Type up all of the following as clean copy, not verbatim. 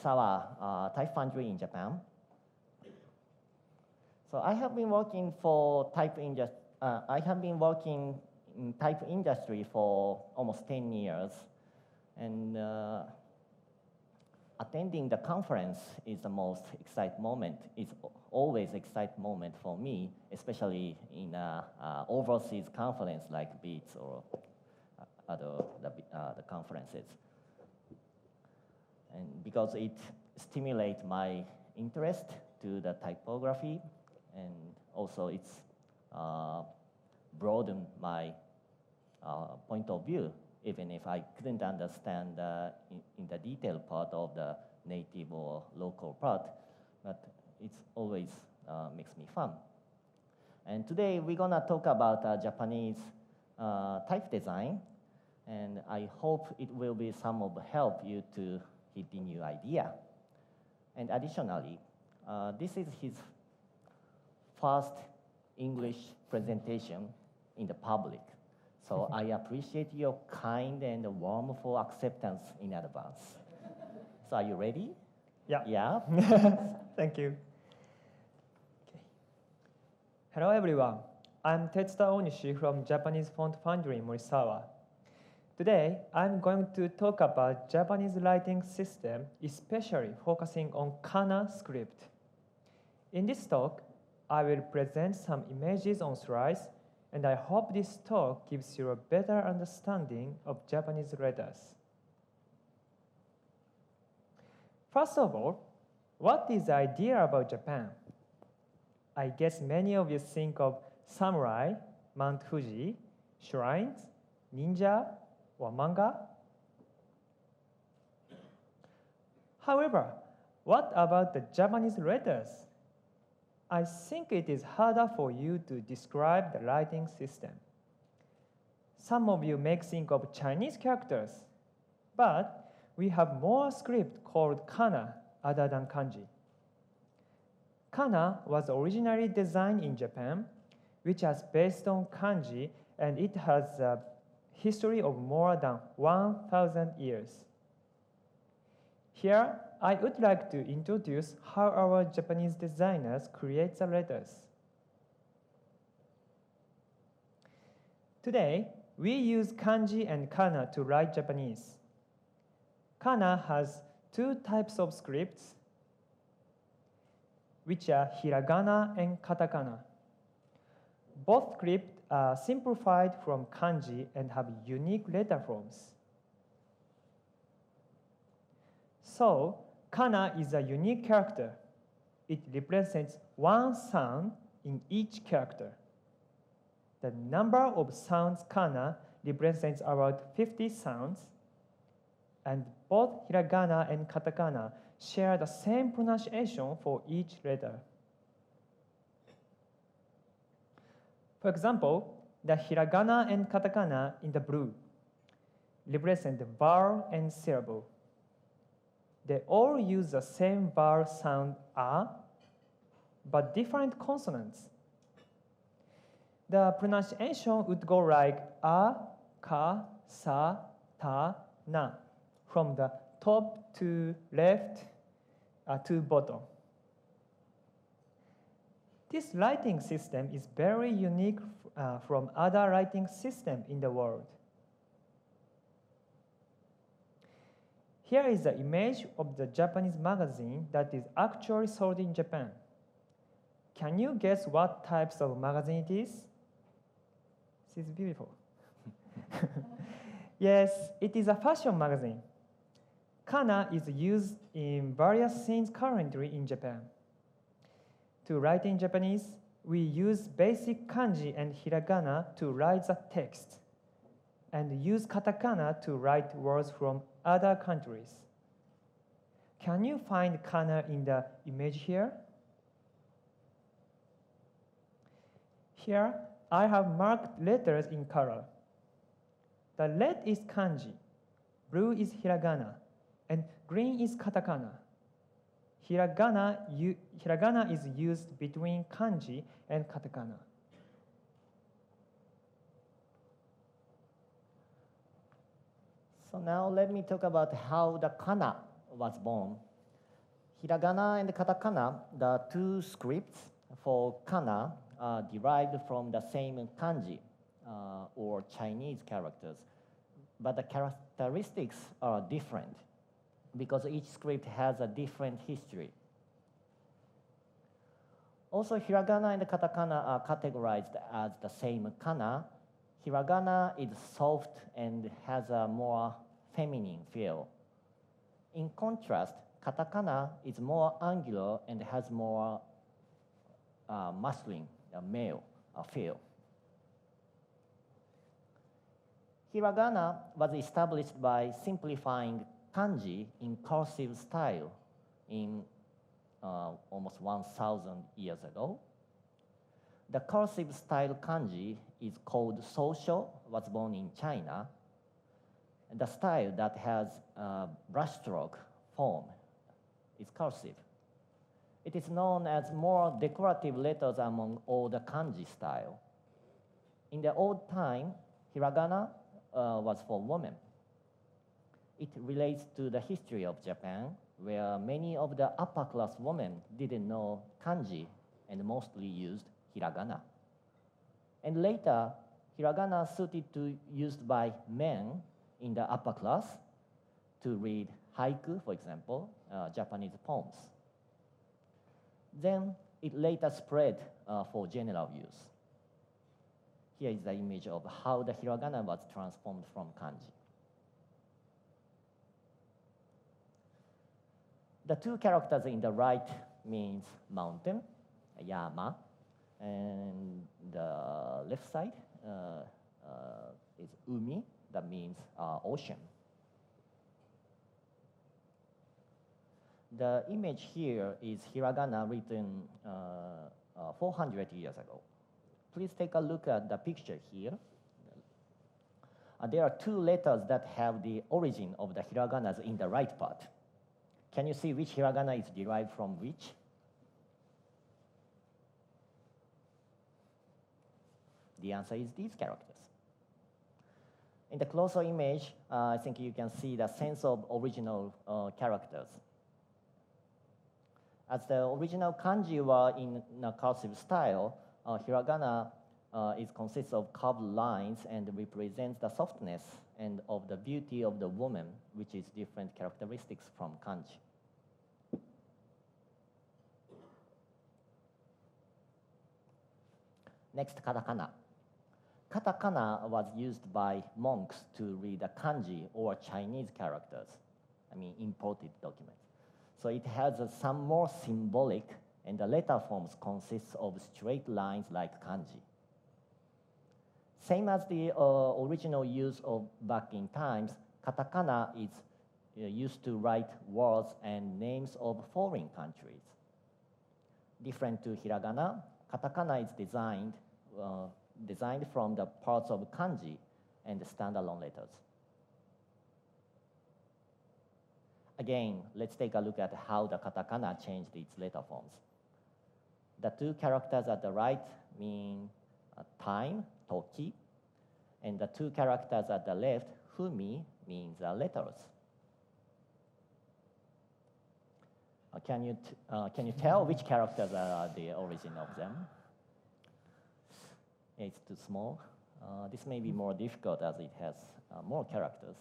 Morisawa Type Foundry in Japan. So I have been working in type industry for almost 10 years, and attending the conference is the most exciting moment. It's always exciting moment for me, especially in overseas conference like BEATS or the conferences. And because it stimulates my interest to the typography, and also it's broadened my point of view, even if I couldn't understand in the detailed part of the native or local part, but it's always makes me fun. And today we're gonna talk about Japanese type design, and I hope it will be some of help you to hit the new idea. And additionally, this is his first English presentation in the public. So I appreciate your kind and warmful acceptance in advance. So are you ready? Yeah. Yeah. Thank you. Okay. Hello everyone. I'm Tetsuta Onishi from Japanese Font Foundry in Morisawa. Today, I'm going to talk about Japanese writing system, especially focusing on Kana script. In this talk, I will present some images on slides, and I hope this talk gives you a better understanding of Japanese letters. First of all, what is the idea about Japan? I guess many of you think of samurai, Mount Fuji, shrines, ninja, or manga. However, what about the Japanese letters? I think it is harder for you to describe the writing system. Some of you may think of Chinese characters, but we have more script called Kana other than Kanji. Kana was originally designed in Japan, which is based on Kanji, and it has a history of more than 1,000 years. Here, I would like to introduce how our Japanese designers create the letters. Today, we use Kanji and Kana to write Japanese. Kana has two types of scripts, which are Hiragana and Katakana. Both scripts are simplified from Kanji and have unique letter forms. So, Kana is a unique character. It represents one sound in each character. The number of sounds Kana represents about 50 sounds, and both Hiragana and Katakana share the same pronunciation for each letter. For example, the Hiragana and Katakana in the blue represent the vowel and syllable. They all use the same vowel sound a, but different consonants. The pronunciation would go like a, ka, sa, ta, na, from the top to left to bottom. This writing system is very unique from other writing systems in the world. Here is the image of the Japanese magazine that is actually sold in Japan. Can you guess what types of magazine it is? This is beautiful. Yes, it is a fashion magazine. Kana is used in various scenes currently in Japan. To write in Japanese, we use basic kanji and hiragana to write the text, and use katakana to write words from other countries. Can you find kana in the image here? Here, I have marked letters in color. The red is kanji, blue is hiragana, and green is katakana. Hiragana is used between kanji and katakana. So now let me talk about how the kana was born. Hiragana and Katakana, the two scripts for Kana, are derived from the same kanji or Chinese characters, but the characteristics are different because each script has a different history. Also, Hiragana and Katakana are categorized as the same kana. Hiragana is soft and has a more feminine feel. In contrast, Katakana is more angular and has more masculine, male feel. Hiragana was established by simplifying kanji in cursive style in almost 1,000 years ago. The cursive style kanji is called Sousho, was born in China. The style that has brushstroke form is cursive. It is known as more decorative letters among all the kanji style. In the old time, hiragana was for women. It relates to the history of Japan, where many of the upper class women didn't know kanji and mostly used hiragana. And later, hiragana suited to used by men in the upper class to read haiku, for example, Japanese poems. Then it later spread for general use. Here is the image of how the hiragana was transformed from kanji. The two characters in the right means mountain, yama, and the left side is umi, that means ocean. The image here is hiragana written 400 years ago. Please take a look at the picture here. There are two letters that have the origin of the hiraganas in the right part. Can you see which hiragana is derived from which? The answer is these characters. In the closer image, I think you can see the sense of original characters. As the original kanji were in a cursive style, hiragana consists of curved lines and represents the softness and of the beauty of the woman, which is different characteristics from kanji. Next, katakana. Katakana was used by monks to read the kanji or Chinese characters, imported documents. So it has some more symbolic, and the letter forms consist of straight lines like kanji. Same as the original use of back in times, katakana is used to write words and names of foreign countries. Different to hiragana, katakana is designed from the parts of kanji and the standalone letters. Again, let's take a look at how the katakana changed its letter forms. The two characters at the right mean time, toki, and the two characters at the left, fumi, means letters. Can you tell which characters are the origin of them? It's too small. This may be more difficult as it has more characters.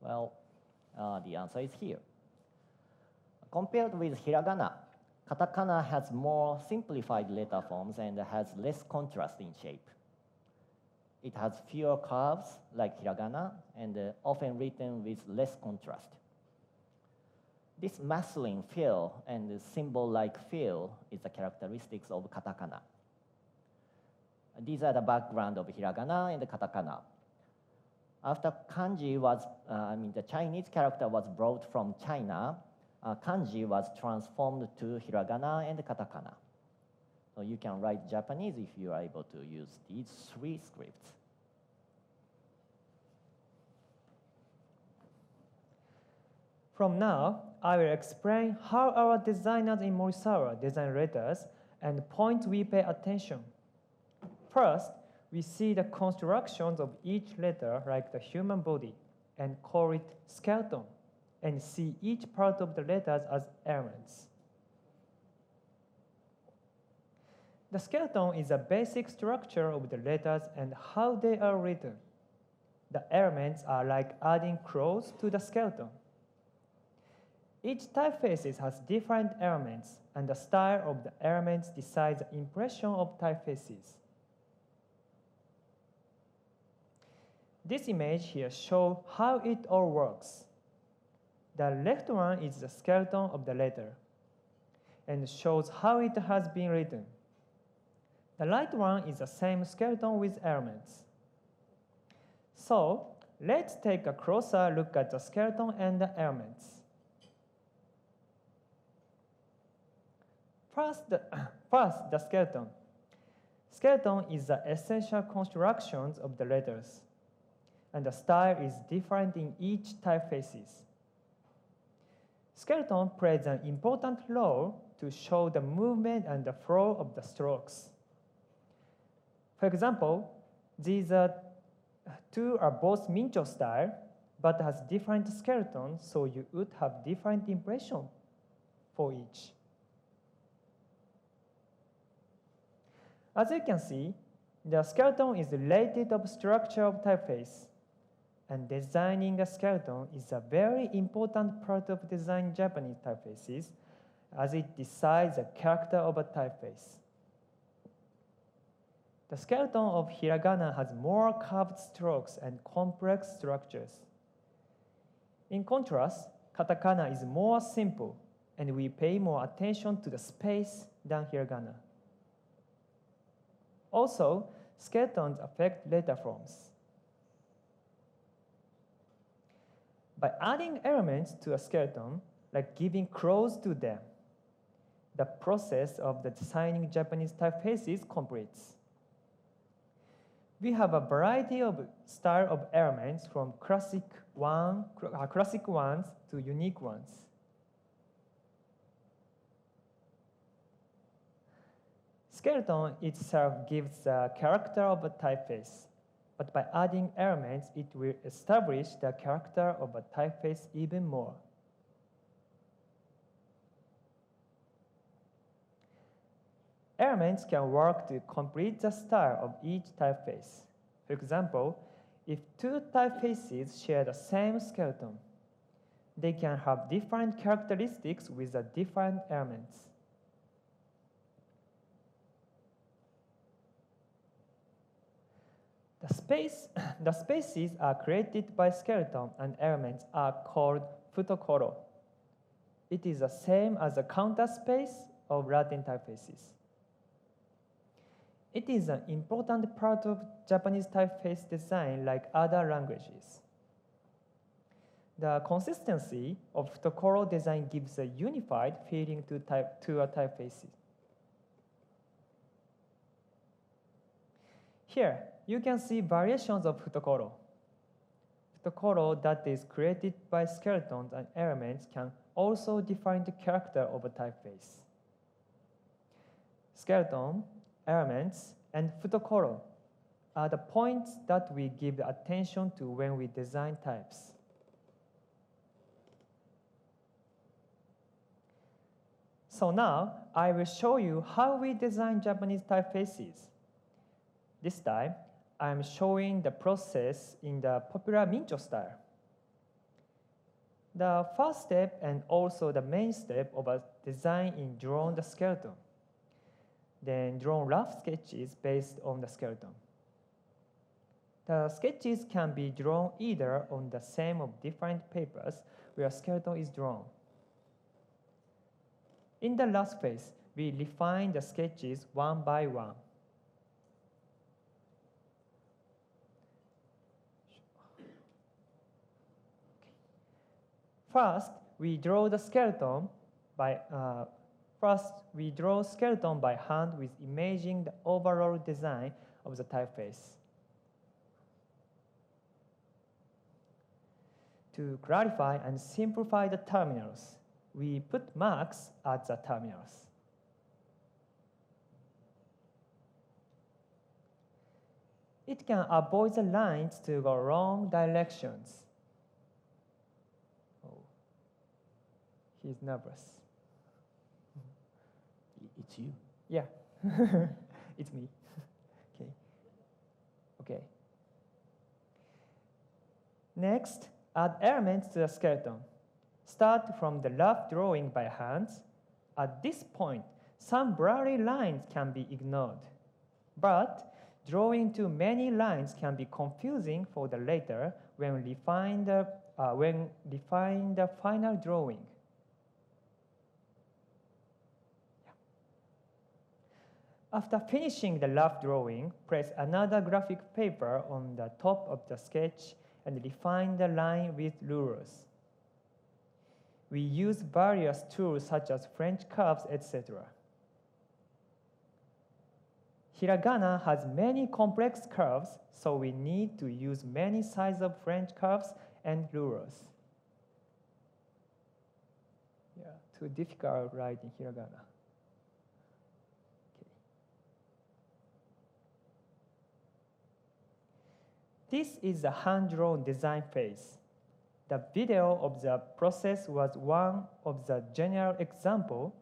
Well, the answer is here. Compared with hiragana, katakana has more simplified letter forms and has less contrast in shape. It has fewer curves like hiragana and often written with less contrast. This masculine feel and symbol-like feel is the characteristics of katakana. These are the background of hiragana and katakana. After kanji was, the Chinese character was brought from China, kanji was transformed to hiragana and katakana. So you can write Japanese if you are able to use these three scripts. From now, I will explain how our designers in Morisawa design letters and points we pay attention. First, we see the constructions of each letter like the human body and call it skeleton. and see each part of the letters as elements. The skeleton is a basic structure of the letters and how they are written. The elements are like adding claws to the skeleton. Each typefaces has different elements, and the style of the elements decides the impression of typefaces. This image here shows how it all works. The left one is the skeleton of the letter and shows how it has been written. The right one is the same skeleton with elements. So, let's take a closer look at the skeleton and the elements. First, the skeleton. Skeleton is the essential constructions of the letters, and the style is different in each typefaces. Skeleton plays an important role to show the movement and the flow of the strokes. For example, these two are both Mincho style, but has different skeletons, so you would have different impression for each. As you can see, the skeleton is related to the structure of typeface, and designing a skeleton is a very important part of designing Japanese typefaces, as it decides the character of a typeface. The skeleton of hiragana has more curved strokes and complex structures. In contrast, katakana is more simple, and we pay more attention to the space than hiragana. Also, skeletons affect letter forms. By adding elements to a skeleton, like giving claws to them, the process of the designing Japanese typefaces completes. We have a variety of style of elements from classic ones to unique ones. Skeleton itself gives the character of a typeface, but by adding elements, it will establish the character of a typeface even more. Elements can work to complete the style of each typeface. For example, if two typefaces share the same skeleton, they can have different characteristics with the different elements. The spaces are created by skeleton and elements are called futokoro. It is the same as the counter space of Latin typefaces. It is an important part of Japanese typeface design like other languages. The consistency of futokoro design gives a unified feeling to a typeface. Here, you can see variations of futokoro. Futokoro that is created by skeletons and elements can also define the character of a typeface. Skeleton, elements, and futokoro are the points that we give attention to when we design types. So now, I will show you how we design Japanese typefaces. This time, I am showing the process in the popular Mincho style. The first step and also the main step of a design is drawing the skeleton. Then draw rough sketches based on the skeleton. The sketches can be drawn either on the same of different papers where a skeleton is drawn. In the last phase, we refine the sketches one by one. First, we draw skeleton by hand with imaging the overall design of the typeface. To clarify and simplify the terminals, we put marks at the terminals. It can avoid the lines to go wrong directions. He's nervous. It's you. Yeah, it's me. Okay. Okay. Next, add elements to the skeleton. Start from the rough drawing by hands. At this point, some blurry lines can be ignored. But drawing too many lines can be confusing for the later when refine the final drawing. After finishing the rough drawing, place another graphic paper on the top of the sketch and refine the line with rulers. We use various tools such as French curves, etc. Hiragana has many complex curves, so we need to use many sizes of French curves and rulers. Yeah, too difficult writing Hiragana. This is the hand-drawn design phase. The video of the process was one of the general examples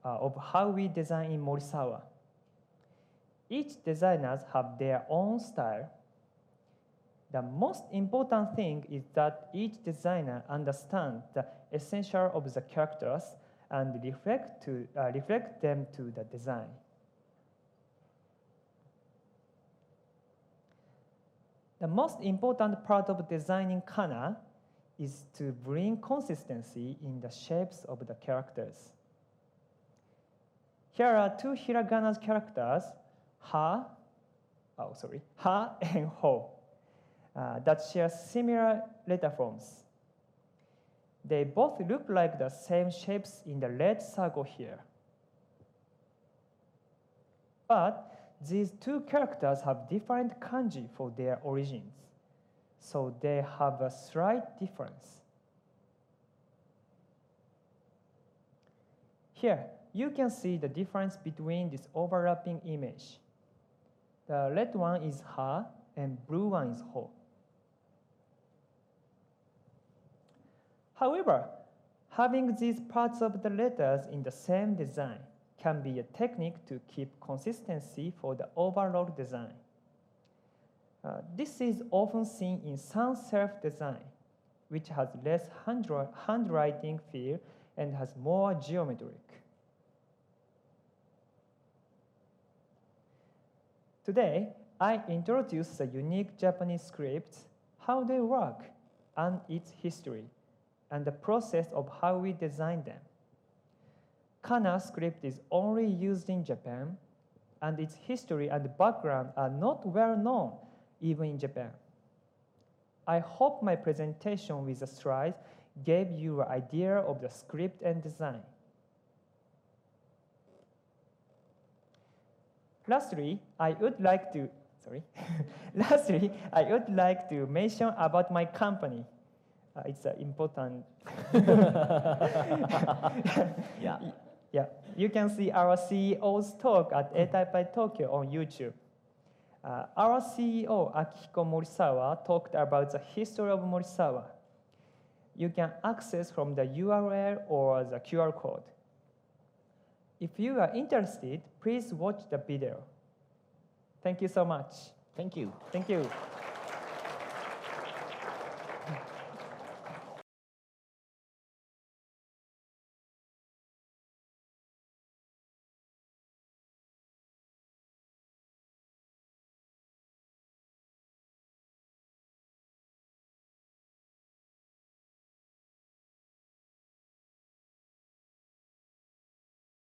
of how we design in Morisawa. Each designers have their own style. The most important thing is that each designer understands the essential of the characters and reflect them to the design. The most important part of designing Kana is to bring consistency in the shapes of the characters. Here are two hiragana characters, ha and ho, that share similar letter forms. They both look like the same shapes in the red circle here. But these two characters have different kanji for their origins, so they have a slight difference. Here, you can see the difference between this overlapping image. The red one is ha and blue one is ho. However, having these parts of the letters in the same design can be a technique to keep consistency for the overall design. This is often seen in sans serif design, which has less handwriting feel and has more geometric. Today, I introduce the unique Japanese scripts, how they work, and its history, and the process of how we design them. Kana script is only used in Japan, and its history and background are not well known even in Japan. I hope my presentation with the slides gave you an idea of the script and design. Lastly, I would like to mention about my company. It's important. Yeah. Yeah, you can see our CEO's talk at Typefaces Tokyo on YouTube. Our CEO, Akihiko Morisawa, talked about the history of Morisawa. You can access from the URL or the QR code. If you are interested, please watch the video. Thank you so much. Thank you. Thank you.